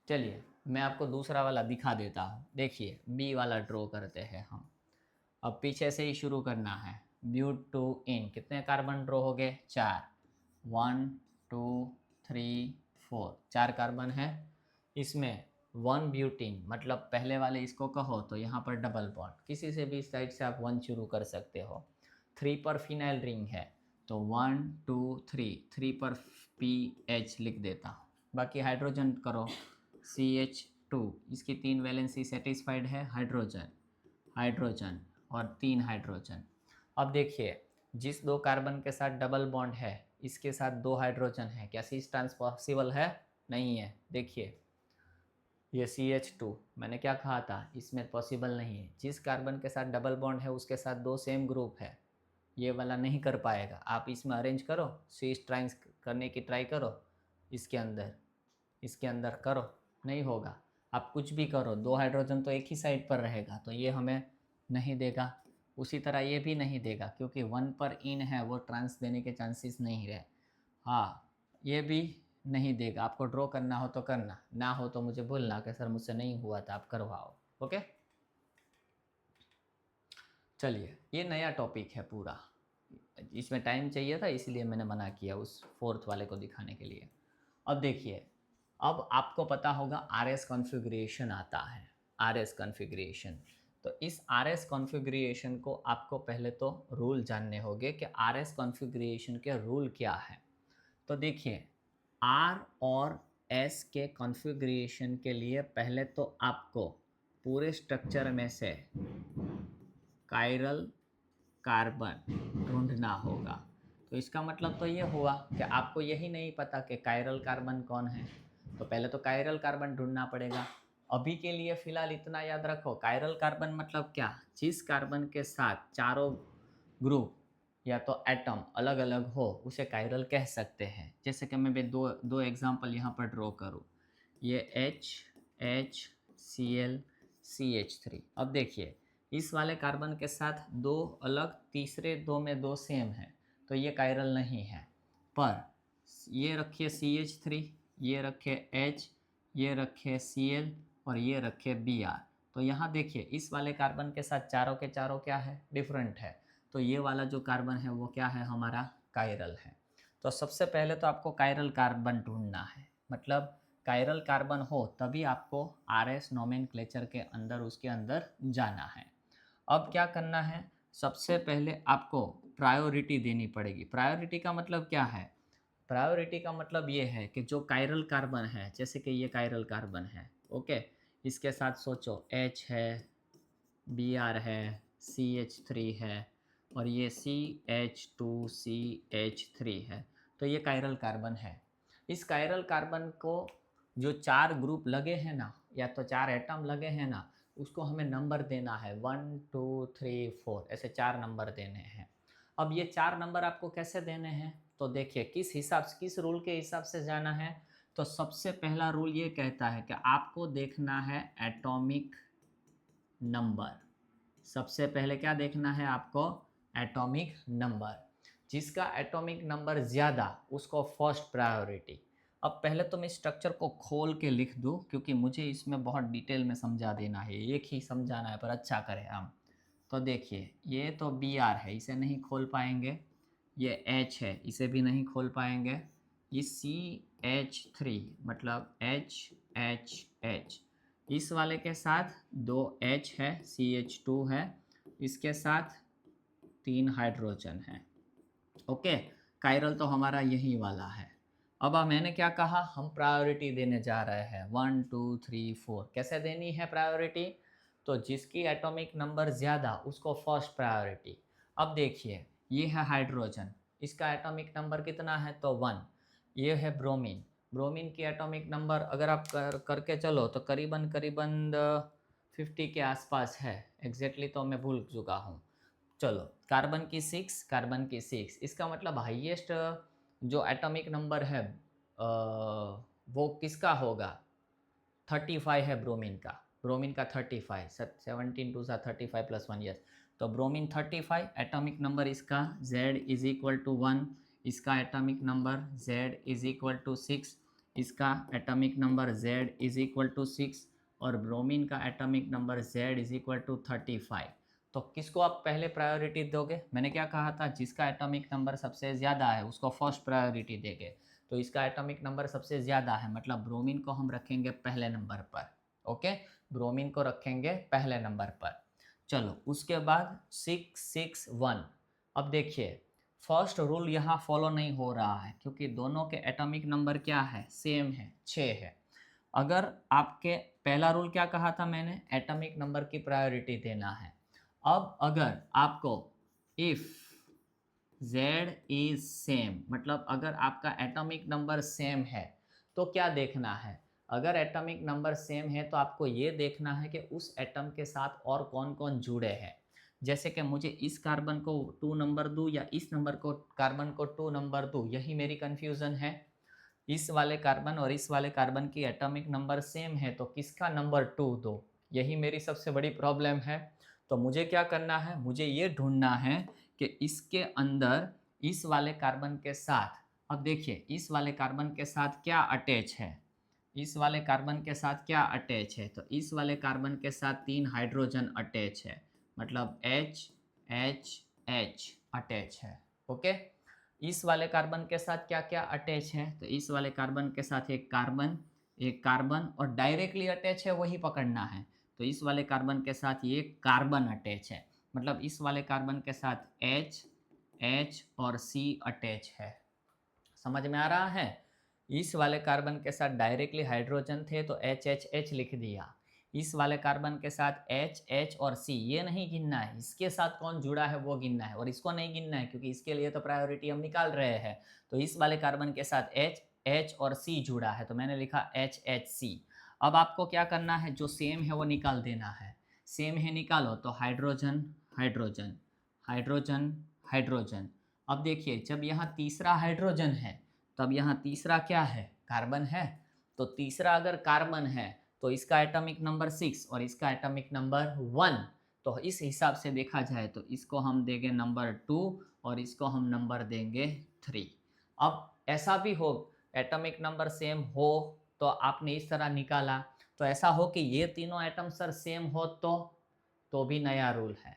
चलिए मैं आपको दूसरा वाला दिखा देता हूँ। देखिए बी वाला ड्रॉ करते हैं हम। अब पीछे से ही शुरू करना है। ब्यूट टू इन कितने कार्बन ड्रॉ हो गए? 4। 1 2 3 4 4 कार्बन है। इसमें 1 ब्यूटीन मतलब पहले वाले इसको कहो तो यहाँ पर डबल बॉन्ड, किसी से भी साइड से आप 1 शुरू कर सकते हो। 3 पर फिनाइल रिंग है तो 1 2 3 पर पी एच लिख देता हूँ। बाकी हाइड्रोजन करो CH2, इसकी 3 वैलेंसी सेटिस्फाइड है। हाइड्रोजन हाइड्रोजन और 3 हाइड्रोजन। अब देखिए जिस 2 कार्बन के साथ डबल बॉन्ड है इसके साथ 2 हाइड्रोजन है, क्या सी ट्रांस पॉसिबल है? नहीं है। देखिए ये CH2 मैंने क्या कहा था, इसमें पॉसिबल नहीं है। जिस कार्बन के साथ डबल बॉन्ड है उसके साथ 2 सेम ग्रुप है, ये वाला नहीं कर पाएगा। आप इसमें अरेंज करो, सी ट्रांस करने की ट्राई करो, इसके अंदर करो, नहीं होगा। आप कुछ भी करो, 2 हाइड्रोजन तो एक ही साइड पर रहेगा तो ये हमें नहीं देगा। उसी तरह ये भी नहीं देगा क्योंकि 1 पर इन है, वो ट्रांस देने के चांसेस नहीं रहे। हाँ ये भी नहीं देगा। आपको ड्रॉ करना हो तो करना, ना हो तो मुझे बोलना कि सर मुझसे नहीं हुआ था, आप करवाओ। ओके चलिए ये नया टॉपिक है पूरा, इसमें टाइम चाहिए था इसलिए मैंने मना किया उस फोर्थ वाले को दिखाने के लिए। अब देखिए अब आपको पता होगा RS कॉन्फ़िगरेशन आता है, RS कॉन्फ़िगरेशन। तो इस RS कॉन्फ़िगरेशन को आपको पहले तो रूल जानने होंगे कि RS कॉन्फ़िगरेशन के रूल क्या है। तो देखिए R और S के कॉन्फ़िगरेशन के लिए पहले तो आपको पूरे स्ट्रक्चर में से कायरल कार्बन ढूंढना होगा। तो इसका मतलब तो ये हुआ कि आपको यही नहीं पता कि कायरल कार्बन कौन है, तो पहले तो कायरल कार्बन ढूंढना पड़ेगा। अभी के लिए फ़िलहाल इतना याद रखो, कायरल कार्बन मतलब क्या? जिस कार्बन के साथ चारों ग्रुप या तो एटम अलग अलग हो उसे कायरल कह सकते हैं। जैसे कि मैं दो दो एग्जांपल यहाँ पर ड्रॉ करूँ, ये HCl CH3। अब देखिए इस वाले कार्बन के साथ 2 अलग, तीसरे 2 में 2 सेम है तो ये कायरल नहीं है। पर ये रखिए CH3, ये रखे H, ये रखे Cl और ये रखे Br। तो यहाँ देखिए इस वाले कार्बन के साथ चारों के चारों क्या है? डिफरेंट है। तो ये वाला जो कार्बन है वो क्या है? हमारा कायरल है। तो सबसे पहले तो आपको कायरल कार्बन ढूंढना है, मतलब कायरल कार्बन हो तभी आपको RS नोमेनक्लेचर के अंदर उसके अंदर जाना है। अब क्या करना है? सबसे पहले आपको प्रायोरिटी देनी पड़ेगी। प्रायोरिटी का मतलब क्या है? प्रायोरिटी का मतलब ये है कि जो कायरल कार्बन है, जैसे कि ये कायरल कार्बन है, ओके, इसके साथ सोचो H है, Br है, CH3 है और ये CH2CH3 है। तो ये कायरल कार्बन है। इस कायरल कार्बन को जो 4 ग्रुप लगे हैं ना, या तो 4 एटम लगे हैं ना, उसको हमें नंबर देना है 1 2 3 4, ऐसे 4 नंबर देने हैं। अब ये 4 नंबर आपको कैसे देने हैं? तो देखिए किस हिसाब से, किस रूल के हिसाब से जाना है। तो सबसे पहला रूल ये कहता है कि आपको देखना है एटॉमिक नंबर। सबसे पहले क्या देखना है आपको? Atomic number. जिसका एटॉमिक नंबर ज़्यादा उसको फर्स्ट प्रायोरिटी। अब पहले तो मैं स्ट्रक्चर को खोल के लिख दूं क्योंकि मुझे इसमें बहुत डिटेल में समझा देना है, एक ही समझाना है पर अच्छा करें हम। तो देखिए ये तो Br है, इसे नहीं खोल पाएंगे। ये H है, इसे भी नहीं खोल पाएंगे। ये CH3 मतलब HHH, इस वाले के साथ 2 H है, CH2 है, इसके साथ 3 हाइड्रोजन है। ओके, कायरल तो हमारा यही वाला है। अब मैंने क्या कहा, हम प्रायोरिटी देने जा रहे हैं 1 2 3 4। कैसे देनी है प्रायोरिटी? तो जिसकी एटॉमिक नंबर ज़्यादा उसको फर्स्ट प्रायोरिटी। अब देखिए ये है हाइड्रोजन, इसका एटॉमिक नंबर कितना है? तो 1। ये है ब्रोमीन, ब्रोमीन की एटॉमिक नंबर अगर आप करके चलो तो करीबन करीबन 50 के आसपास है, एग्जैक्टली तो मैं भूल चुका हूँ। चलो कार्बन की 6, कार्बन की 6, इसका मतलब हाईएस्ट जो एटॉमिक नंबर है वो किसका होगा? 35 है ब्रोमीन का। ब्रोमीन का 35, 17 टू सा 35 प्लस 1, यस। तो ब्रोमीन 35, एटॉमिक नंबर इसका Z इज इक्वल टू 1, इसका atomic number Z is equal to 6, इसका atomic number Z is equal to 6 और ब्रोमीन का atomic number Z is equal to 35। तो किसको आप पहले प्रायोरिटी दोगे? मैंने क्या कहा था, जिसका एटॉमिक नंबर सबसे ज़्यादा है उसको फर्स्ट प्रायोरिटी देंगे। तो इसका एटॉमिक नंबर सबसे ज़्यादा है, मतलब ब्रोमीन को हम रखेंगे पहले नंबर पर। ओके, ब्रोमीन को रखेंगे पहले नंबर पर। चलो उसके बाद 661। अब देखिए फर्स्ट रूल यहाँ फॉलो नहीं हो रहा है क्योंकि दोनों के एटॉमिक नंबर क्या है, सेम है, 6 है। अगर आपके पहला रूल क्या कहा था मैंने, एटॉमिक नंबर की प्रायोरिटी देना है। अब अगर आपको इफ़ Z इज सेम, मतलब अगर आपका एटॉमिक नंबर सेम है तो क्या देखना है, अगर एटॉमिक नंबर सेम है तो आपको ये देखना है कि उस एटम के साथ और कौन कौन जुड़े हैं। जैसे कि मुझे इस कार्बन को 2 नंबर दूँ या इस नंबर को कार्बन को 2 नंबर दूँ, यही मेरी कन्फ्यूज़न है। इस वाले कार्बन और इस वाले कार्बन की एटॉमिक नंबर सेम है तो किसका नंबर 2 दो, यही मेरी सबसे बड़ी प्रॉब्लम है। तो मुझे क्या करना है, मुझे ये ढूंढना है कि इसके अंदर इस वाले कार्बन के साथ, अब देखिए इस वाले कार्बन के साथ क्या अटैच है, इस वाले कार्बन के साथ क्या अटैच है, तो इस वाले कार्बन के साथ 3 हाइड्रोजन अटैच है, मतलब H H H अटैच है। ओके, इस वाले कार्बन के साथ क्या क्या अटैच है, तो इस वाले कार्बन के साथ एक कार्बन और डायरेक्टली अटैच है वही पकड़ना है। तो इस वाले कार्बन के साथ ये कार्बन अटैच है, मतलब इस वाले कार्बन के साथ H H और C अटैच है। समझ में आ रहा है? इस वाले कार्बन के साथ डायरेक्टली हाइड्रोजन थे तो HHH लिख दिया। इस वाले कार्बन के साथ H H और C ये नहीं गिनना है, इसके साथ कौन जुड़ा है वो गिनना है, और इसको नहीं गिनना है क्योंकि इसके लिए तो प्रायोरिटी हम निकाल रहे हैं। तो इस वाले कार्बन के साथ H H और C जुड़ा है तो मैंने लिखा HHC। अब आपको क्या करना है, जो सेम है वो निकाल देना है। सेम है निकालो तो हाइड्रोजन हाइड्रोजन हाइड्रोजन हाइड्रोजन। अब देखिए जब यहाँ तीसरा हाइड्रोजन है तब यहाँ तीसरा क्या है, कार्बन है। तो तीसरा अगर कार्बन है तो इसका एटॉमिक नंबर 6 और इसका एटॉमिक नंबर 1। तो इस हिसाब से देखा जाए तो इसको हम देंगे नंबर 2 और इसको हम नंबर देंगे 3। अब ऐसा भी हो एटॉमिक नंबर सेम हो तो आपने इस तरह निकाला, तो ऐसा हो कि ये तीनों एटम सर सेम हो तो भी नया रूल है,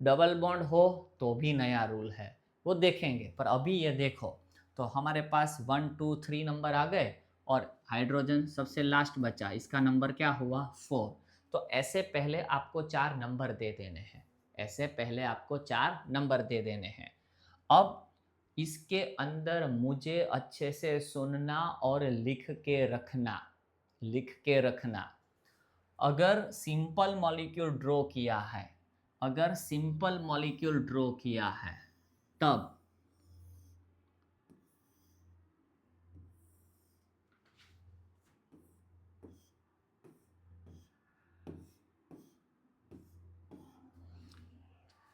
डबल बॉन्ड हो तो भी नया रूल है, वो देखेंगे। पर अभी ये देखो तो हमारे पास 1 2 3 नंबर आ गए और हाइड्रोजन सबसे लास्ट बचा, इसका नंबर क्या हुआ 4। तो ऐसे पहले आपको 4 नंबर दे देने हैं, ऐसे पहले आपको 4 नंबर दे देने हैं। अब इसके अंदर मुझे अच्छे से सुनना और लिख के रखना। अगर सिंपल मॉलिक्यूल ड्रॉ किया है, अगर सिंपल मॉलिक्यूल ड्रॉ किया है तब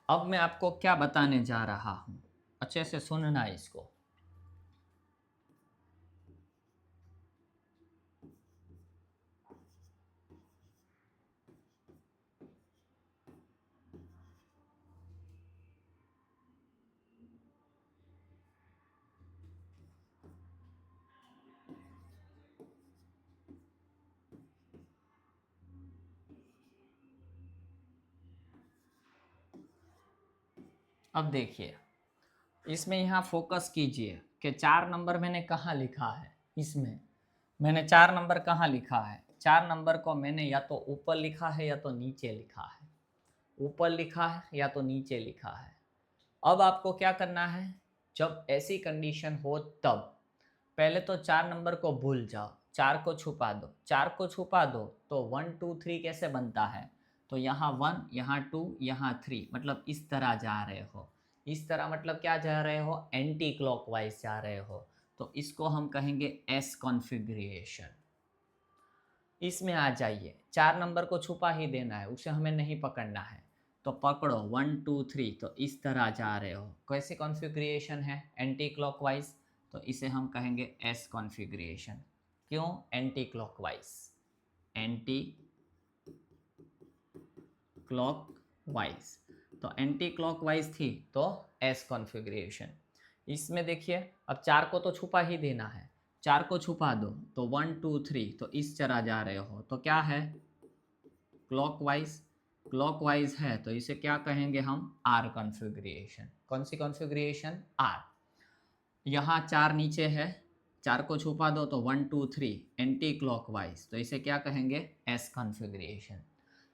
अब मैं आपको क्या बताने जा रहा हूं, अच्छे से सुनना इसको। अब देखिए इसमें यहाँ फोकस कीजिए कि 4 नंबर मैंने कहाँ लिखा है, इसमें मैंने 4 नंबर कहाँ लिखा है। 4 नंबर को मैंने या तो ऊपर लिखा है या तो नीचे लिखा है, ऊपर लिखा है या तो नीचे लिखा है। अब आपको क्या करना है, जब ऐसी कंडीशन हो तब पहले तो 4 नंबर को भूल जाओ, 4 को छुपा दो, 4 को छुपा दो तो 1 2 3 कैसे बनता है, तो यहाँ 1 यहाँ 2 यहाँ 3, मतलब इस तरह जा रहे हो। इस तरह मतलब क्या जा रहे हो, एंटी क्लॉकवाइज जा रहे हो। तो इसको हम कहेंगे एस कॉन्फ़िगरेशन। इसमें आ जाइए, 4 नंबर को छुपा ही देना है, उसे हमें नहीं पकड़ना है। तो पकड़ो 1 2 3, तो इस तरह जा रहे हो। कैसे कॉन्फ़िगरेशन है, एंटी क्लॉकवाइज, तो इसे हम कहेंगे एस कॉन्फ़िगरेशन। क्यों एंटी क्लॉकवाइज, एंटी क्लॉकवाइज, तो एंटी क्लॉकवाइज थी तो एस कॉन्फ़िगरेशन। इसमें देखिए अब 4 को तो छुपा ही देना है, 4 को छुपा दो तो 1 2 3, तो इस तरह जा रहे हो तो क्या है, क्लॉकवाइज। क्लॉकवाइज है तो इसे क्या कहेंगे हम, आर कॉन्फ़िगरेशन। कौन सी कॉन्फ़िगरेशन, आर। यहाँ 4 नीचे है, 4 को छुपा दो तो 1 2 3 एंटी क्लॉकवाइज, तो इसे क्या कहेंगे, एस कॉन्फ़िगरेशन।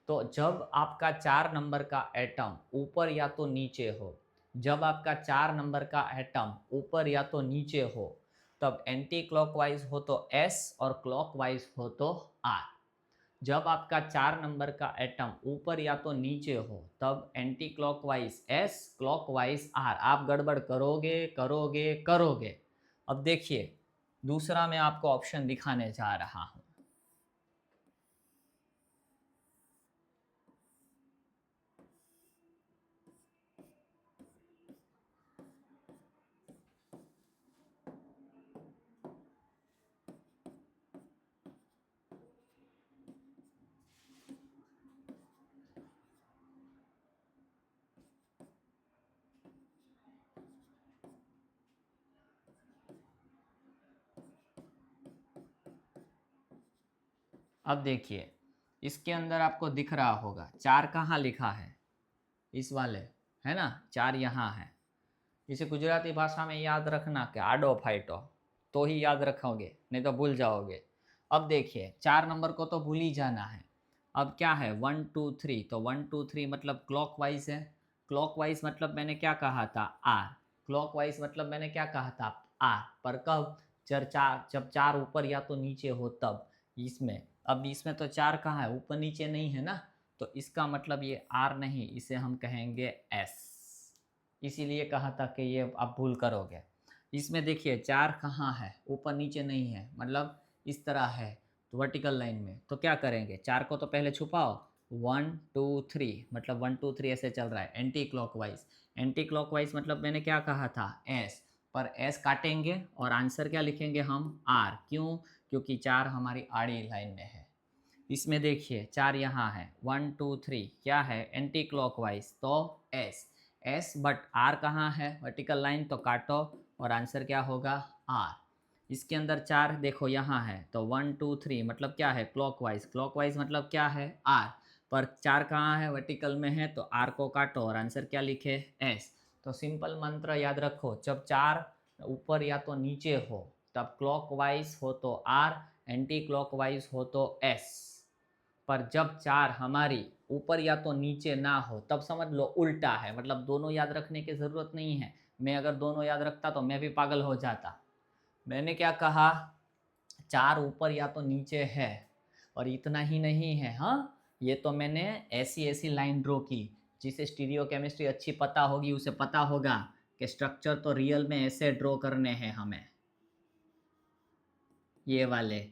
तो जब आपका 4 नंबर का एटम ऊपर या तो नीचे हो, जब आपका 4 नंबर का एटम ऊपर या तो नीचे हो, तब एंटी क्लॉकवाइज हो तो एस और क्लॉकवाइज हो तो आर। जब आपका 4 नंबर का एटम ऊपर या तो नीचे हो तब anti clockwise S, clockwise R. आप गड़बड़ करोगे करोगे करोगे। अब देखिए दूसरा मैं आपको ऑप्शन दिखाने जा रहा हूं। अब देखिए इसके अंदर आपको दिख रहा होगा 4 कहाँ लिखा है, इस वाले, है ना, 4 यहाँ है। इसे गुजराती भाषा में याद रखना कि आडो फाइटो, तो ही याद रखोगे, नहीं तो भूल जाओगे। अब देखिए 4 नंबर को तो भूल ही जाना है। अब क्या है 1 2 3, तो 1 2 3 मतलब क्लॉकवाइज है। क्लॉकवाइज मतलब मैंने क्या कहा था, आर। क्लॉकवाइज मतलब मैंने क्या कहा था, आर। पर कब, जब 4 ऊपर या तो नीचे हो तब। इसमें, अब इसमें तो 4 कहाँ है, ऊपर नीचे नहीं है ना, तो इसका मतलब ये आर नहीं, इसे हम कहेंगे एस। इसीलिए कहा था कि ये आप भूल करोगे। इसमें देखिए 4 कहाँ है, ऊपर नीचे नहीं है, मतलब इस तरह है तो वर्टिकल लाइन में। तो क्या करेंगे, 4 को तो पहले छुपाओ, 1 2 3, मतलब 1 2 3 ऐसे चल रहा है एंटी क्लॉकवाइज। एंटी क्लॉकवाइज मतलब मैंने क्या कहा था, एस। पर एस काटेंगे और आंसर क्या लिखेंगे हम, आर। क्यों, क्योंकि 4 हमारी आड़ी लाइन में है। इसमें देखिए 4 यहाँ है, 1 2 3 क्या है, एंटी क्लॉकवाइज, तो एस। एस बट आर कहाँ है, वर्टिकल लाइन, तो काटो और आंसर क्या होगा, आर। इसके अंदर 4 देखो यहाँ है, तो 1 2 3 मतलब क्या है, क्लॉकवाइज। क्लॉकवाइज मतलब क्या है, आर। पर 4 कहाँ है, वर्टिकल में है, तो आर को काटो और आंसर क्या लिखे, एस। तो सिंपल मंत्र याद रखो, जब 4 ऊपर या तो नीचे हो तब क्लॉकवाइज हो तो आर, एंटी क्लॉकवाइज हो तो एस। पर जब 4 हमारी ऊपर या तो नीचे ना हो तब समझ लो उल्टा है, मतलब दोनों याद रखने की ज़रूरत नहीं है। मैं अगर दोनों याद रखता तो मैं भी पागल हो जाता। मैंने क्या कहा, 4 ऊपर या तो नीचे है, और इतना ही नहीं है, हाँ, ये तो मैंने ऐसी ऐसी लाइन ड्रॉ की जिसे स्टीरियो केमिस्ट्री अच्छी पता होगी उसे पता होगा कि स्ट्रक्चर तो रियल में ऐसे ड्रॉ करने हैं हमें, ये वाले।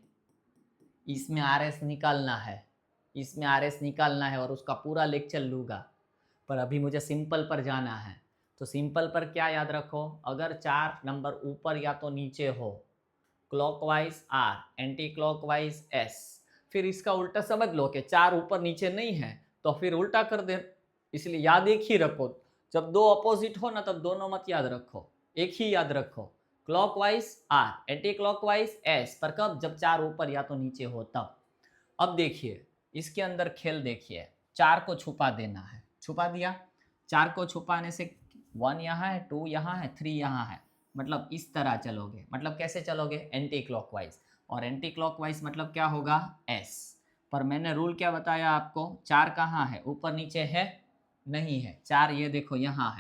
इसमें आर एस निकालना है, इसमें आर एस निकालना है और उसका पूरा लेक्चर लूँगा। पर अभी मुझे सिंपल पर जाना है। तो सिंपल पर क्या याद रखो, अगर 4 नंबर ऊपर या तो नीचे हो, clockwise R, anti clockwise S. फिर इसका उल्टा समझ लो कि 4 ऊपर नीचे नहीं है तो फिर उल्टा कर दे। इसलिए याद एक ही रखो, जब दो अपोजिट हो ना तब दोनों मत याद रखो, एक ही याद रखो, clockwise R, anti clockwise S. पर कब, जब 4 ऊपर या तो नीचे हो तब। अब देखिए इसके अंदर खेल देखिए, 4 को छुपा देना है, छुपा दिया। 4 को छुपाने से 1 यहाँ है, 2 यहाँ है, 3 यहाँ है, मतलब इस तरह चलोगे। मतलब कैसे चलोगे, एंटी क्लॉकवाइज। और एंटी क्लॉकवाइज मतलब क्या होगा, एस। पर मैंने रूल क्या बताया आपको, 4 कहाँ है, ऊपर नीचे है नहीं है, 4 ये देखो यहाँ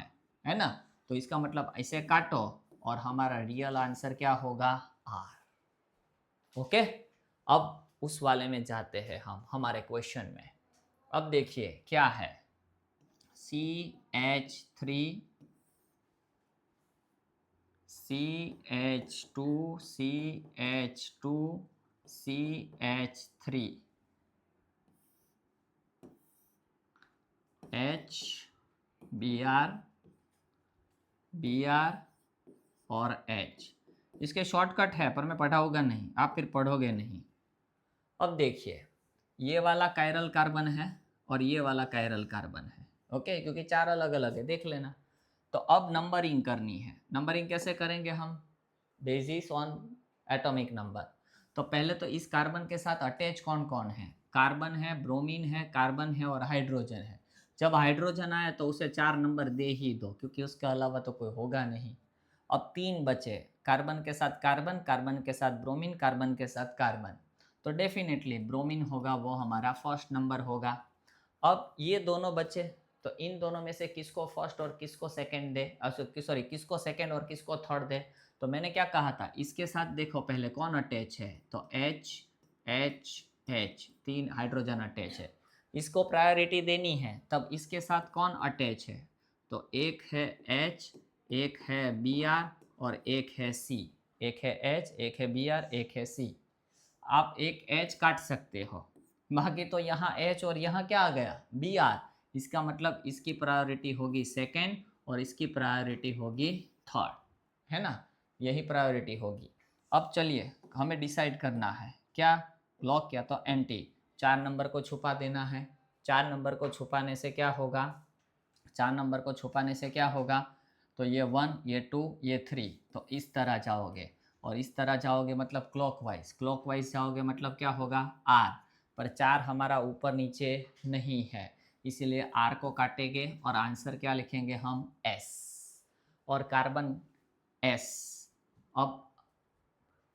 है ना। तो इसका मतलब ऐसे काटो और हमारा रियल आंसर क्या होगा, आर। ओके। अब उस वाले में जाते हैं हम, हमारे क्वेश्चन में। अब देखिए क्या है, CH3 CH2 CH2 CH3 H Br Br और H। इसके शॉर्टकट है पर मैं पढ़ाऊंगा नहीं, आप फिर पढ़ोगे नहीं। अब देखिए ये वाला कायरल कार्बन है और ये वाला कायरल कार्बन है, ओके, क्योंकि 4 अलग अलग है, देख लेना। तो अब नंबरिंग करनी है। नंबरिंग कैसे करेंगे हम, बेसिस ऑन एटॉमिक नंबर। तो पहले तो इस कार्बन के साथ अटैच कौन कौन है? कार्बन है, ब्रोमीन है, कार्बन है और हाइड्रोजन है। जब हाइड्रोजन आए तो उसे 4 नंबर दे ही दो, क्योंकि उसके अलावा तो कोई होगा नहीं। अब 3 बचे, कार्बन के साथ कार्बन, कार्बन के साथ ब्रोमीन, कार्बन के साथ कार्बन। तो डेफिनेटली ब्रोमीन होगा, वो हमारा फर्स्ट नंबर होगा। अब ये दोनों बचे, तो इन दोनों में से किसको फर्स्ट और किसको सेकंड दे, सॉरी किसको सेकंड और किसको थर्ड दे? तो मैंने क्या कहा था, इसके साथ देखो पहले कौन अटैच है, तो H H H 3 hydrogen attach है, इसको प्रायोरिटी देनी है। तब इसके साथ कौन अटैच है, तो एक है H, एक है Br और एक है C। एक है H, एक है Br, एक है C। आप एक H काट सकते हो, बाकी तो यहाँ H और यहाँ क्या आ गया, Br। इसका मतलब इसकी प्रायोरिटी होगी सेकेंड और इसकी प्रायोरिटी होगी थर्ड, है ना, यही प्रायोरिटी होगी। अब चलिए हमें डिसाइड करना है क्या, लॉक किया तो एंटी, 4 नंबर को छुपा देना है। 4 नंबर को छुपाने से क्या होगा, 4 नंबर को छुपाने से क्या होगा, तो ये 1, ये 2, ये 3, तो इस तरह जाओगे और इस तरह जाओगे मतलब क्लॉकवाइज, क्लॉकवाइज जाओगे मतलब क्या होगा, आर। पर 4 हमारा ऊपर नीचे नहीं है, इसीलिए आर को काटेंगे और आंसर क्या लिखेंगे हम, एस। और कार्बन एस। अब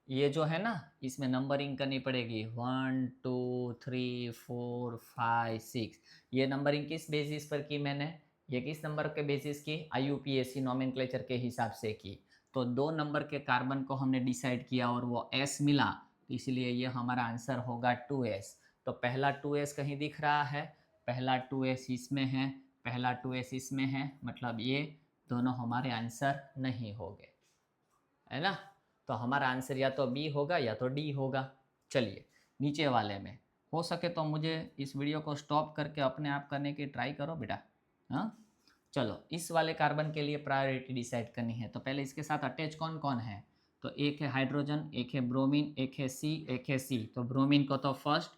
ये जो है ना, इसमें नंबरिंग करनी पड़ेगी, 1 2 3 4 5 6। ये नंबरिंग किस बेसिस पर की मैंने, ये किस नंबर के बेसिस की, IUPAC नॉमेनक्लेचर के हिसाब से की। तो 2 नंबर के कार्बन को हमने डिसाइड किया और वो S मिला, तो इसलिए ये हमारा आंसर होगा 2S। तो पहला 2S कहीं दिख रहा है, पहला 2S इसमें है, पहला 2S इसमें है, मतलब ये दोनों हमारे आंसर नहीं होंगे, है ना। तो हमारा आंसर या तो बी होगा या तो डी होगा। चलिए नीचे वाले में, हो सके तो मुझे इस वीडियो को स्टॉप करके अपने आप करने की ट्राई करो बेटा। हाँ चलो, इस वाले कार्बन के लिए प्रायोरिटी डिसाइड करनी है, तो पहले इसके साथ अटैच कौन कौन है, तो एक है हाइड्रोजन, एक है ब्रोमीन, एक है सी, एक है सी। तो ब्रोमीन को तो फर्स्ट,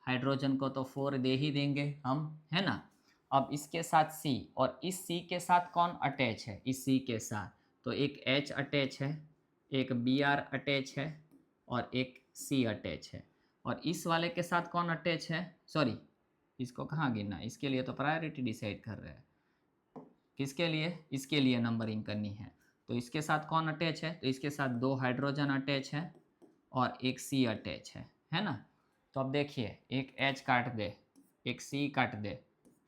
हाइड्रोजन को तो 4 दे ही देंगे हम, है ना। अब इसके साथ सी, और इस सी के साथ कौन अटैच है, इस सी के साथ तो एक H अटैच है, एक Br अटैच है और एक C अटैच है। और इस वाले के साथ कौन अटैच है, सॉरी इसको कहाँ गिनना, इसके लिए तो प्रायोरिटी डिसाइड कर रहे हैं, किसके लिए, इसके लिए नंबरिंग करनी है। तो इसके साथ कौन अटैच है, तो इसके साथ 2 हाइड्रोजन अटैच है और एक C अटैच है ना। तो अब देखिए, एक H काट दे, एक C काट दे,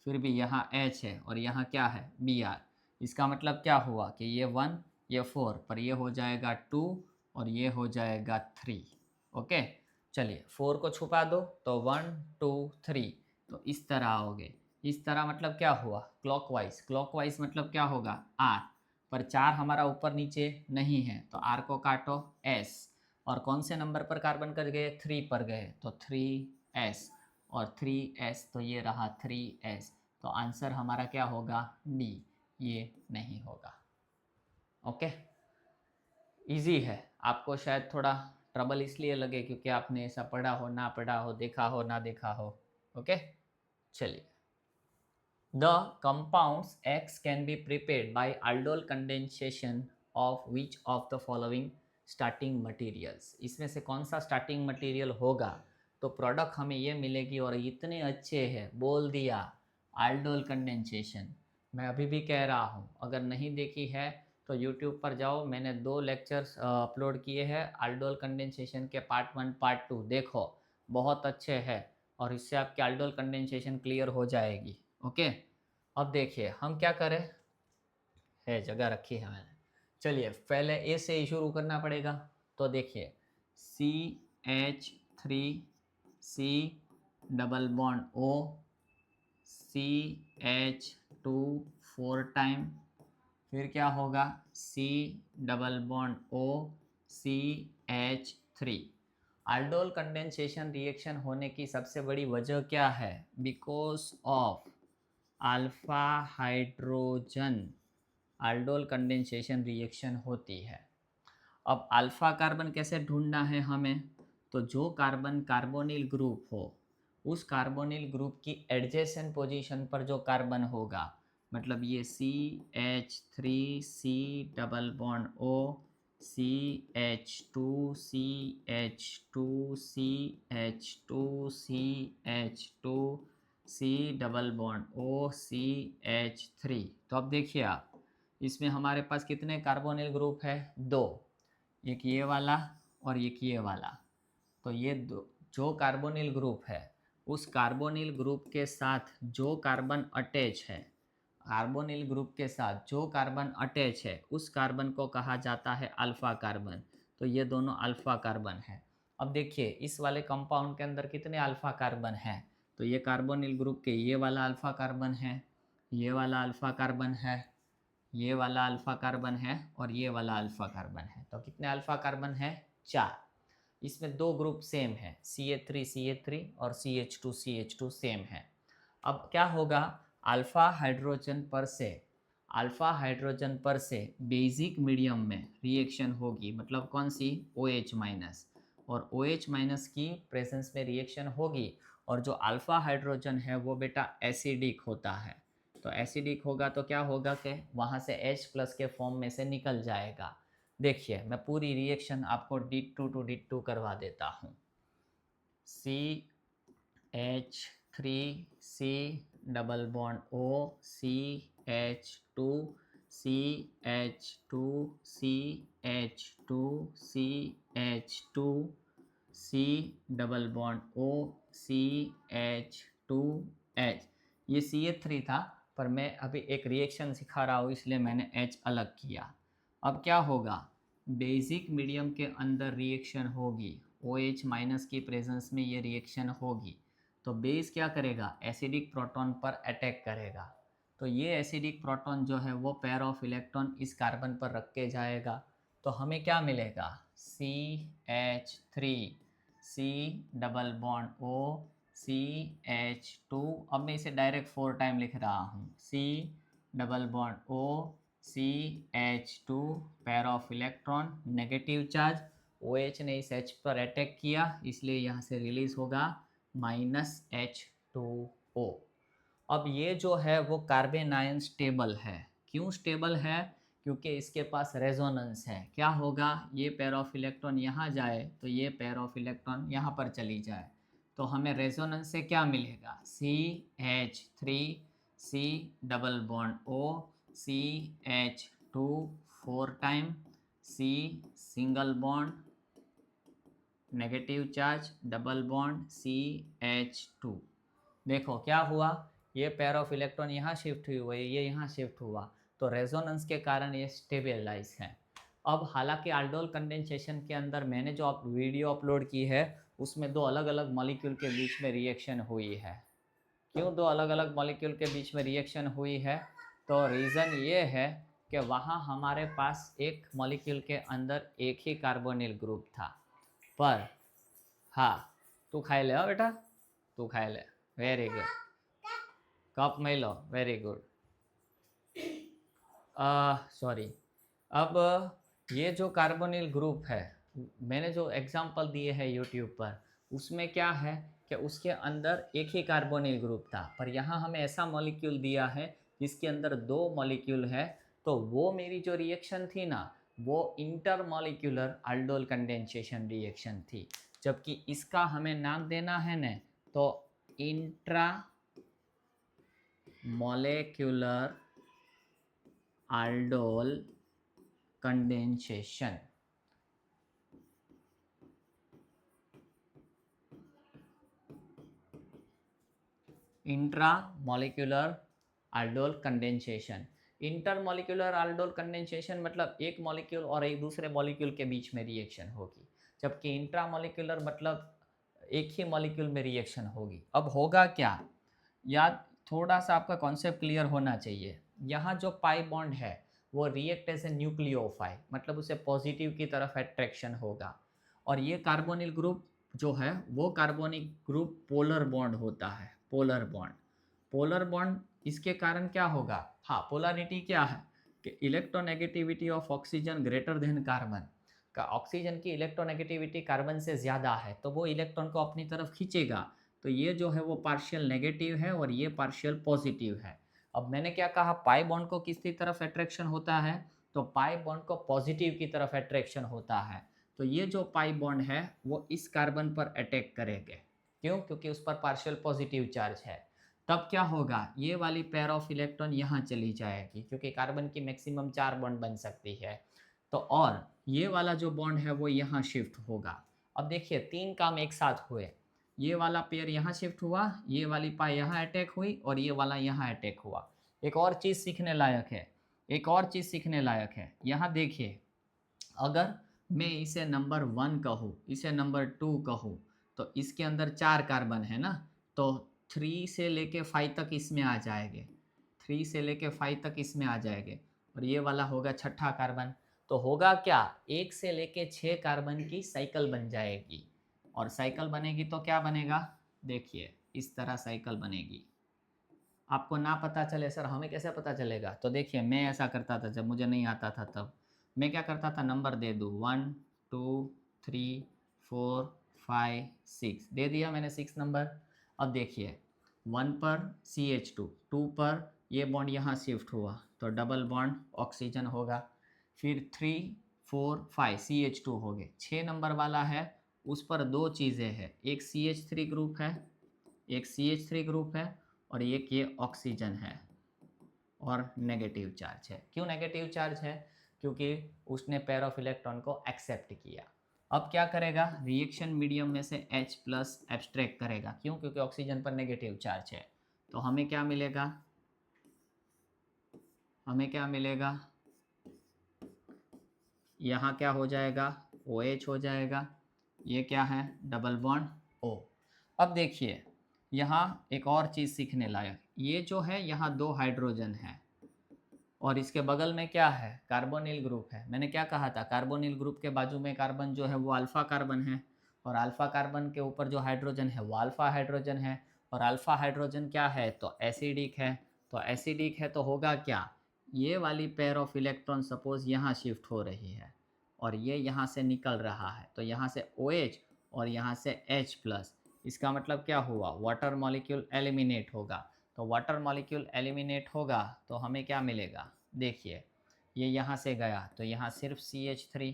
फिर भी यहाँ H है और यहाँ क्या है, Br। इसका मतलब क्या हुआ कि ये 1, ये 4, पर ये हो जाएगा 2 और ये हो जाएगा 3। ओके चलिए 4 को छुपा दो, तो 1 2 3, तो इस तरह आओगे। इस तरह मतलब क्या हुआ, क्लॉकवाइज, क्लॉकवाइज मतलब क्या होगा, आर। पर 4 हमारा ऊपर नीचे नहीं है, तो आर को काटो, S। और कौन से नंबर पर कार्बन कर गए, 3 पर गए, तो 3S और 3S, तो ये रहा 3S। तो आंसर हमारा क्या होगा, डी, ये नहीं होगा। ओके इजी है, आपको शायद थोड़ा ट्रबल इसलिए लगे क्योंकि आपने ऐसा पढ़ा हो ना पढ़ा हो, देखा हो ना देखा हो। ओके चलिए, the compounds X can be prepared by aldol condensation of which of the following starting materials। इसमें से कौन सा स्टार्टिंग मटेरियल होगा, तो प्रोडक्ट हमें ये मिलेगी और इतने अच्छे हैं, बोल दिया aldol कंडेंसेशन। मैं अभी भी कह रहा हूँ, अगर नहीं देखी है तो यूट्यूब पर जाओ, मैंने 2 लेक्चर्स अपलोड किए हैं aldol कंडेंसेशन के, पार्ट 1 पार्ट 2 देखो, बहुत अच्छे हैं और इससे आपकी aldol कंडेंसेशन क्लियर हो जाएगी। ओके अब देखिए हम क्या करें, है जगह रखी है मैंने। चलिए पहले ए से ही शुरू करना पड़ेगा, तो देखिए CH3C double bond O, CH2 4 time, फिर क्या होगा C double bond O, CH3। aldol condensation reaction होने की सबसे बड़ी वजह क्या है, because of alpha hydrogen aldol condensation reaction होती है। अब अल्फा कार्बन कैसे ढूंढना है हमें, तो जो कार्बन कार्बोनिल ग्रुप हो, उस कार्बोनिल ग्रुप की एडजेसेंट पोजीशन पर जो कार्बन होगा, मतलब ये CH3C double bond O, CH2 CH2 CH2 CH2 C double bond OCH3। तो अब देखिए आप, इसमें हमारे पास कितने कार्बोनिल ग्रुप है? दो, एक ये वाला और एक ये वाला। तो ये दो जो कार्बोनिल ग्रुप है, उस कार्बोनिल ग्रुप के साथ जो कार्बन अटैच है, कार्बोनिल ग्रुप के साथ जो कार्बन अटैच है, उस कार्बन को कहा जाता है अल्फा कार्बन। तो ये दोनों अल्फा कार्बन है। अब देखिए इस वाले कंपाउंड के अंदर कितने अल्फा कार्बन हैं? तो ये कार्बोनिल ग्रुप के ये वाला अल्फा कार्बन है, ये वाला अल्फा कार्बन है, ये वाला अल्फा कार्बन है और ये वाला अल्फा कार्बन है। तो कितने अल्फा कार्बन है? 4। इसमें दो ग्रुप सेम है, CH3 और CH2 सेम है। अब क्या होगा? अल्फा हाइड्रोजन पर से बेसिक मीडियम में रिएक्शन होगी, मतलब कौन सी? OH minus. और OH माइनस की प्रेजेंस में रिएक्शन होगी, और जो अल्फा हाइड्रोजन है वो बेटा एसिडिक होता है। तो एसिडिक होगा तो क्या होगा कि वहाँ से H प्लस के फॉर्म में से निकल जाएगा। देखिए मैं पूरी रिएक्शन आपको D2 टू D2 करवा देता हूँ। CH3C double bond O CH2 CH2 CH2 CH2 C double bond O CH2H। ये CH3 था, पर मैं अभी एक रिएक्शन सिखा रहा हूँ इसलिए मैंने H अलग किया। अब क्या होगा? बेसिक मीडियम के अंदर रिएक्शन होगी, OH माइनस की प्रेजेंस में ये रिएक्शन होगी। तो बेस क्या करेगा? एसिडिक प्रोटॉन पर अटैक करेगा। तो ये एसिडिक प्रोटॉन जो है वो पेयर ऑफ इलेक्ट्रॉन इस कार्बन पर रख के जाएगा। तो हमें क्या मिलेगा? CH3 C double bond O CH2। अब मैं इसे डायरेक्ट 4 टाइम लिख रहा हूँ, C double bond O CH2 pair of electron, negative charge. OH ने इस H पर अटैक किया, इसलिए यहाँ से रिलीज होगा -H2O। अब ये जो है वो कार्बन आयन स्टेबल है। क्यों स्टेबल है? क्योंकि इसके पास रेजोनेंस है। क्या होगा? ये पेयर ऑफ इलेक्ट्रॉन यहाँ जाए तो ये पेयर ऑफ इलेक्ट्रॉन यहाँ पर चली जाए, तो हमें रेजोनेंस से क्या मिलेगा? CH3 C double bond O CH2 4 time C single bond, negative charge, double bond CH2। देखो क्या हुआ? ये पेयर ऑफ इलेक्ट्रॉन यहाँ शिफ्ट हुए, ये यहाँ शिफ्ट हुआ, तो रेजोनेंस के कारण ये स्टेबलाइज है। अब हालांकि aldol कंडेंसेशन के अंदर मैंने जो वीडियो अपलोड की है उसमें दो अलग अलग मॉलिक्यूल के बीच में रिएक्शन हुई है। क्यों दो अलग अलग मॉलिक्यूल के बीच में रिएक्शन हुई है? तो रीज़न ये है कि वहाँ हमारे पास एक मॉलिक्यूल के अंदर एक ही कार्बोनिल ग्रुप था। पर हाँ, तू खाई ले हो बेटा, तू खाई ले, वेरी गुड। कप में लो, वेरी गुड। सॉरी। अब ये जो कार्बोनिल ग्रुप है, मैंने जो एग्जांपल दिए हैं यूट्यूब पर, उसमें क्या है कि उसके अंदर एक ही कार्बोनिल ग्रुप था, पर यहाँ हमें ऐसा मॉलिक्यूल दिया है जिसके अंदर दो मॉलिक्यूल है। तो वो मेरी जो रिएक्शन थी ना, वो इंटरमॉलिक्यूलर aldol कंडेंसेशन रिएक्शन थी। जबकि इसका हमें नाम देना है ना, तो intra molecular aldol condensation। Intra molecular aldol condensation. Intermolecular aldol condensation मतलब एक मॉलिक्यूल और एक दूसरे मॉलिक्यूल के बीच में रिएक्शन होगी, जबकि इंट्रा मॉलिक्यूलर मतलब एक ही मॉलिक्यूल में रिएक्शन होगी। अब होगा क्या? याद, थोड़ा सा आपका कॉन्सेप्ट क्लियर होना चाहिए। यहाँ जो पाई बॉन्ड है वो रिएक्ट एज ए न्यूक्लियोफाइल, मतलब उसे पॉजिटिव की तरफ अट्रैक्शन होगा। और ये कार्बोनिल ग्रुप जो है वो कार्बोनिक ग्रुप पोलर बॉन्ड होता है, पोलर बॉन्ड। पोलर बॉन्ड इसके कारण क्या होगा? हाँ, पोलरिटी क्या है कि electronegativity of oxygen greater than carbon का, ऑक्सीजन की इलेक्ट्रोनेगेटिविटी कार्बन से ज़्यादा है तो वो इलेक्ट्रॉन को अपनी तरफ खींचेगा। तो ये जो है वो पार्शियल नेगेटिव है और ये पार्शियल पॉजिटिव है। अब मैंने क्या कहा? पाई बॉन्ड को किसकी तरफ अट्रैक्शन होता है? तो पाई बॉन्ड को पॉजिटिव की तरफ अट्रैक्शन होता है। तो ये जो पाई बॉन्ड है वो इस कार्बन पर अटैक करेंगे। क्यों? क्योंकि उस पर पार्शियल पॉजिटिव चार्ज है। तब क्या होगा, ये वाली पेयर ऑफ इलेक्ट्रॉन यहाँ चली जाएगी, क्योंकि कार्बन की मैक्सिमम 4 बॉन्ड बन सकती है। तो और ये वाला जो बॉन्ड है वो यहाँ शिफ्ट होगा। अब देखिए 3 काम एक साथ हुए। ये वाला पेयर यहाँ शिफ्ट हुआ, ये वाली पाई यहाँ अटैक हुई और ये वाला यहाँ अटैक हुआ। एक और चीज़ सीखने लायक है, एक और चीज़ सीखने लायक है। यहाँ देखिए, अगर मैं इसे नंबर 1 कहूँ, इसे नंबर 2 कहूँ, तो इसके अंदर 4 कार्बन है ना, तो 3 से लेके 5 तक इसमें आ जाएंगे, 3 से लेके 5 तक इसमें आ जाएंगे, और ये वाला होगा छठा कार्बन। तो होगा क्या, 1 से लेके 6 कार्बन की साइकिल बन जाएगी। और साइकिल बनेगी तो क्या बनेगा, देखिए इस तरह साइकिल बनेगी। आपको ना पता चले सर हमें कैसे पता चलेगा, तो देखिए मैं ऐसा करता था जब मुझे नहीं आता था, तब मैं क्या करता था, नंबर दे दूँ 1 2 3 4 5 6, दे दिया मैंने 6 नंबर। अब देखिए 1 पर CH2, 2 पर ये बॉन्ड यहाँ शिफ्ट हुआ तो डबल बॉन्ड ऑक्सीजन होगा। फिर 3 4 5 CH2 हो गए। 6 नंबर वाला है उस पर 2 चीज़ें हैं, एक CH3 ग्रुप है, एक CH3 ग्रुप है, और एक ये ऑक्सीजन है और नेगेटिव चार्ज है। क्यों नेगेटिव चार्ज है, क्योंकि उसने पेयर ऑफ इलेक्ट्रॉन को एक्सेप्ट किया। अब क्या करेगा, रिएक्शन मीडियम में से H प्लस एब्स्ट्रैक्ट करेगा। क्यों? क्योंकि ऑक्सीजन पर नेगेटिव चार्ज है। तो हमें क्या मिलेगा, हमें क्या मिलेगा, यहाँ क्या हो जाएगा, OH हो जाएगा। ये क्या है, डबल बॉन्ड O। अब देखिए यहाँ एक और चीज़ सीखने लायक, ये जो है यहाँ 2 हाइड्रोजन है और इसके बगल में क्या है, कार्बोनिल ग्रुप है। मैंने क्या कहा था, कार्बोनिल ग्रुप के बाजू में कार्बन जो है वो अल्फा कार्बन है, और अल्फा कार्बन के ऊपर जो हाइड्रोजन है वो अल्फा हाइड्रोजन है। और अल्फा हाइड्रोजन क्या है, तो एसिडिक है। तो एसिडिक है तो होगा क्या, ये वाली पेयर ऑफ इलेक्ट्रॉन सपोज यहाँ शिफ्ट हो रही है और ये यहाँ से निकल रहा है, तो यहाँ से OH और यहाँ से H प्लस, इसका मतलब क्या हुआ, वाटर मॉलिक्यूल एलिमिनेट होगा। तो वाटर मॉलिक्यूल एलिमिनेट होगा तो हमें क्या मिलेगा, देखिए ये यहाँ से गया तो यहाँ सिर्फ CH3,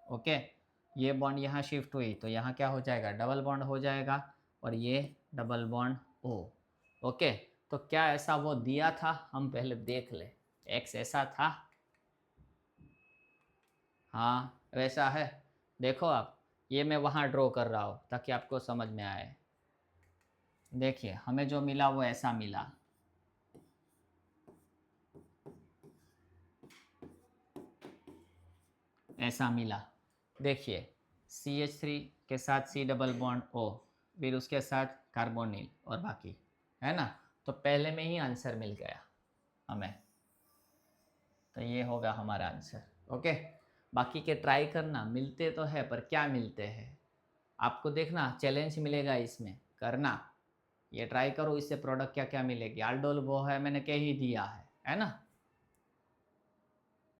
ओके। ये बॉन्ड यहाँ शिफ्ट हुई तो यहाँ क्या हो जाएगा, डबल बॉन्ड हो जाएगा, और ये डबल बॉन्ड O, ओके। तो क्या ऐसा वो दिया था, हम पहले देख ले, X ऐसा था, हाँ वैसा है। देखो आप, ये मैं वहाँ ड्रॉ कर रहा हूँ ताकि आपको समझ में आए। देखिए हमें जो मिला वो ऐसा मिला, ऐसा मिला। देखिए CH3 के साथ C डबल बॉन्ड O, फिर उसके साथ कार्बोनिल और बाकी, है ना। तो पहले में ही आंसर मिल गया हमें, तो ये होगा हमारा आंसर, ओके। बाकी के ट्राई करना, मिलते तो है पर क्या मिलते हैं आपको, देखना चैलेंज मिलेगा इसमें, करना ये ट्राई करो, इससे प्रोडक्ट क्या क्या मिलेगी। आल्डोल वो है मैंने कह ही दिया है ना।